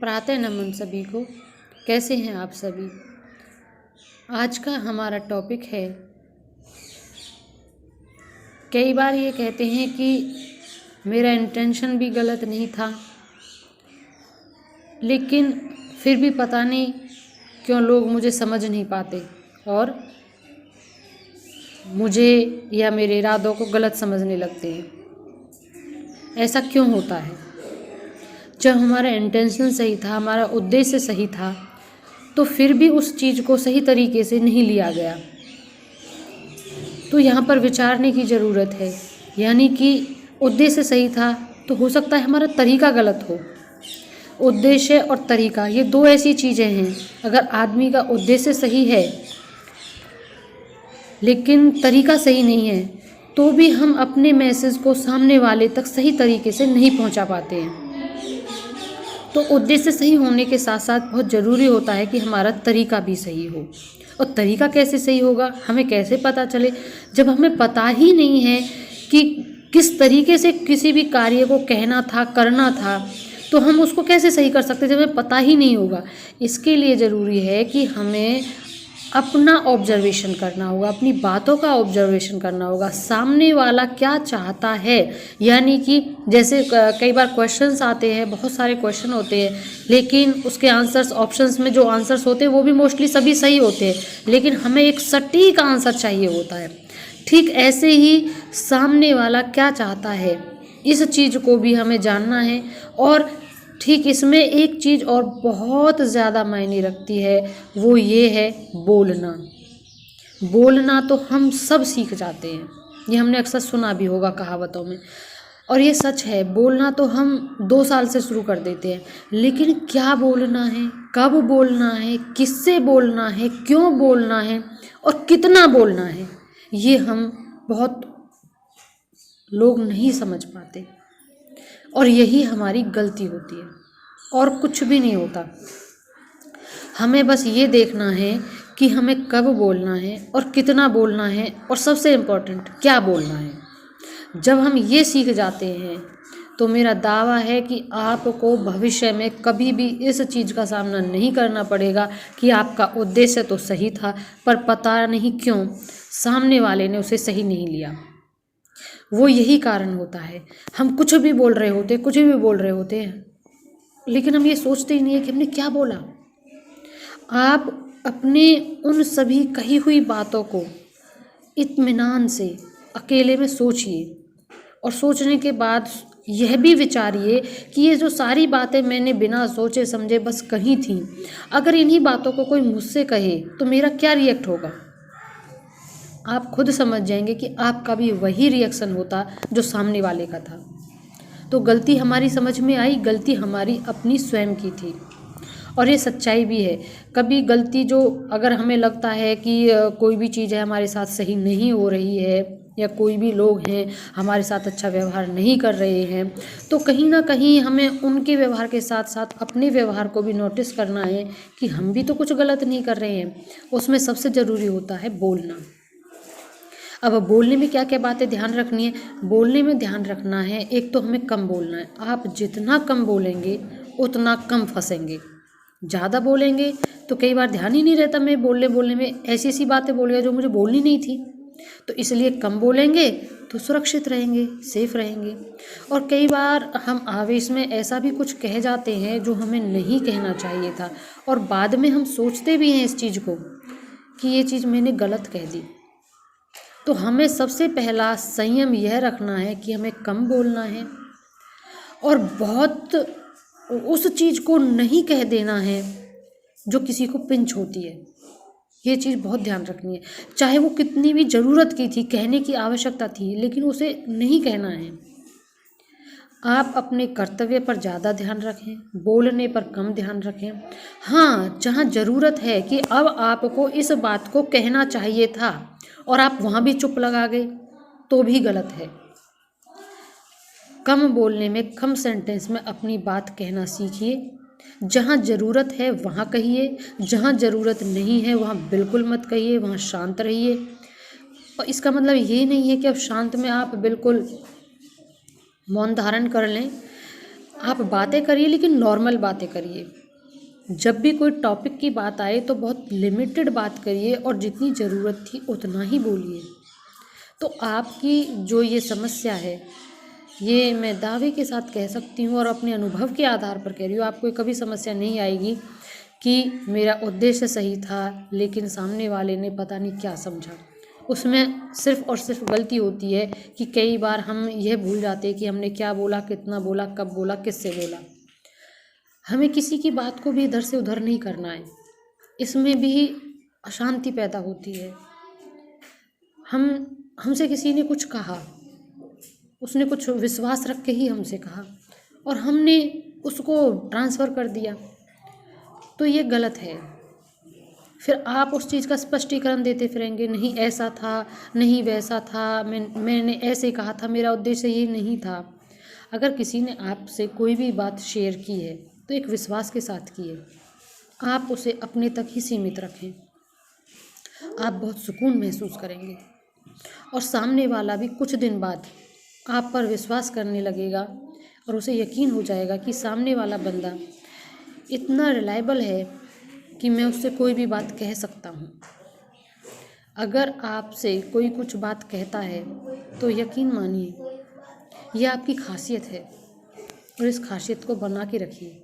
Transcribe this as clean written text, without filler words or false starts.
प्रातः नमन सभी को। कैसे हैं आप सभी। आज का हमारा टॉपिक है, कई बार ये कहते हैं कि मेरा इंटेंशन भी गलत नहीं था, लेकिन फिर भी पता नहीं क्यों लोग मुझे समझ नहीं पाते और मुझे या मेरे इरादों को गलत समझने लगते हैं। ऐसा क्यों होता है? जब हमारा इंटेंशन सही था, हमारा उद्देश्य सही था, तो फिर भी उस चीज़ को सही तरीके से नहीं लिया गया। तो यहाँ पर विचारने की ज़रूरत है। यानी कि उद्देश्य सही था तो हो सकता है हमारा तरीका गलत हो। उद्देश्य और तरीका ये दो ऐसी चीज़ें हैं। अगर आदमी का उद्देश्य सही है लेकिन तरीका सही नहीं है, तो भी हम अपने मैसेज को सामने वाले तक सही तरीके से नहीं पहुंचा पाते हैं। तो उद्देश्य सही होने के साथ साथ बहुत ज़रूरी होता है कि हमारा तरीका भी सही हो। और तरीका कैसे सही होगा, हमें कैसे पता चले? जब हमें पता ही नहीं है कि किस तरीके से किसी भी कार्य को कहना था, करना था, तो हम उसको कैसे सही कर सकते जब हमें पता ही नहीं होगा। इसके लिए ज़रूरी है कि हमें अपना ऑब्जर्वेशन करना होगा, अपनी बातों का ऑब्जर्वेशन करना होगा, सामने वाला क्या चाहता है। यानी कि जैसे कई बार क्वेश्चंस आते हैं, बहुत सारे क्वेश्चन होते हैं, लेकिन उसके आंसर्स, ऑप्शंस में जो आंसर्स होते हैं वो भी मोस्टली सभी सही होते हैं, लेकिन हमें एक सटीक आंसर चाहिए होता है। ठीक ऐसे ही सामने वाला क्या चाहता है, इस चीज़ को भी हमें जानना है। और ठीक इसमें एक चीज़ और बहुत ज़्यादा मायने रखती है, वो ये है बोलना। बोलना तो हम सब सीख जाते हैं, ये हमने अक्सर सुना भी होगा कहावतों में, और ये सच है। बोलना तो हम 2 साल से शुरू कर देते हैं, लेकिन क्या बोलना है, कब बोलना है, किससे बोलना है, क्यों बोलना है और कितना बोलना है, ये हम बहुत लोग नहीं समझ पाते। और यही हमारी गलती होती है और कुछ भी नहीं होता। हमें बस ये देखना है कि हमें कब बोलना है और कितना बोलना है, और सबसे इम्पोर्टेंट क्या बोलना है। जब हम ये सीख जाते हैं तो मेरा दावा है कि आपको भविष्य में कभी भी इस चीज़ का सामना नहीं करना पड़ेगा कि आपका उद्देश्य तो सही था, पर पता नहीं क्यों सामने वाले ने उसे सही नहीं लिया। वो यही कारण होता है। हम कुछ भी बोल रहे होते हैं, लेकिन हम ये सोचते ही नहीं है कि हमने क्या बोला। आप अपने उन सभी कही हुई बातों को इत्मीनान से अकेले में सोचिए, और सोचने के बाद यह भी विचारिए कि ये जो सारी बातें मैंने बिना सोचे समझे बस कही थी, अगर इन्हीं बातों को कोई मुझसे कहे तो मेरा क्या रिएक्ट होगा। आप खुद समझ जाएंगे कि आपका भी वही रिएक्शन होता जो सामने वाले का था। तो गलती हमारी समझ में आई, गलती हमारी अपनी स्वयं की थी, और ये सच्चाई भी है। कभी गलती जो अगर हमें लगता है कि कोई भी चीज़ है हमारे साथ सही नहीं हो रही है, या कोई भी लोग हैं हमारे साथ अच्छा व्यवहार नहीं कर रहे हैं, तो कहीं ना कहीं हमें उनके व्यवहार के साथ साथ अपने व्यवहार को भी नोटिस करना है कि हम भी तो कुछ गलत नहीं कर रहे हैं। उसमें सबसे ज़रूरी होता है बोलना। अब बोलने में क्या क्या बातें ध्यान रखनी है? बोलने में ध्यान रखना है, एक तो हमें कम बोलना है। आप जितना कम बोलेंगे उतना कम फंसेंगे। ज़्यादा बोलेंगे तो कई बार ध्यान ही नहीं रहता, मैं बोलने में ऐसी ऐसी बातें बोल गया जो मुझे बोलनी नहीं थी। तो इसलिए कम बोलेंगे तो सुरक्षित रहेंगे, सेफ रहेंगे। और कई बार हम आवेश में ऐसा भी कुछ कह जाते हैं जो हमें नहीं कहना चाहिए था, और बाद में हम सोचते भी हैं इस चीज़ को कि ये चीज़ मैंने गलत कह दी। तो हमें सबसे पहला संयम यह रखना है कि हमें कम बोलना है, और बहुत उस चीज़ को नहीं कह देना है जो किसी को पिंच होती है। ये चीज़ बहुत ध्यान रखनी है। चाहे वो कितनी भी ज़रूरत की थी, कहने की आवश्यकता थी, लेकिन उसे नहीं कहना है। आप अपने कर्तव्य पर ज़्यादा ध्यान रखें, बोलने पर कम ध्यान रखें। हाँ, जहाँ ज़रूरत है कि अब आपको इस बात को कहना चाहिए था और आप वहाँ भी चुप लगा गए, तो भी गलत है। कम बोलने में, कम सेंटेंस में अपनी बात कहना सीखिए। जहाँ ज़रूरत है वहाँ कहिए, जहाँ ज़रूरत नहीं है वहाँ बिल्कुल मत कहिए, वहाँ शांत रहिए। और इसका मतलब ये नहीं है कि अब शांत में आप बिल्कुल मौन धारण कर लें। आप बातें करिए लेकिन नॉर्मल बातें करिए। जब भी कोई टॉपिक की बात आए तो बहुत लिमिटेड बात करिए और जितनी ज़रूरत थी उतना ही बोलिए। तो आपकी जो ये समस्या है, ये मैं दावे के साथ कह सकती हूँ और अपने अनुभव के आधार पर कह रही हूँ, आपको कभी समस्या नहीं आएगी कि मेरा उद्देश्य सही था लेकिन सामने वाले ने पता नहीं क्या समझा। उसमें सिर्फ़ और सिर्फ गलती होती है कि कई बार हम यह भूल जाते हैं कि हमने क्या बोला, कितना बोला, कब बोला, किससे बोला। हमें किसी की बात को भी इधर से उधर नहीं करना है, इसमें भी अशांति पैदा होती है। हमसे किसी ने कुछ कहा, उसने कुछ विश्वास रख के ही हमसे कहा और हमने उसको ट्रांसफ़र कर दिया, तो ये गलत है। फिर आप उस चीज़ का स्पष्टीकरण देते फिरेंगे, नहीं ऐसा था, नहीं वैसा था, मैंने ऐसे कहा था, मेरा उद्देश्य ये नहीं था। अगर किसी ने आपसे कोई भी बात शेयर की है तो एक विश्वास के साथ की है, आप उसे अपने तक ही सीमित रखें। आप बहुत सुकून महसूस करेंगे और सामने वाला भी कुछ दिन बाद आप पर विश्वास करने लगेगा और उसे यकीन हो जाएगा कि सामने वाला बंदा इतना रिलायबल है कि मैं उससे कोई भी बात कह सकता हूँ। अगर आपसे कोई कुछ बात कहता है तो यकीन मानिए, यह आपकी खासियत है और इस खासियत को बना के रखिए।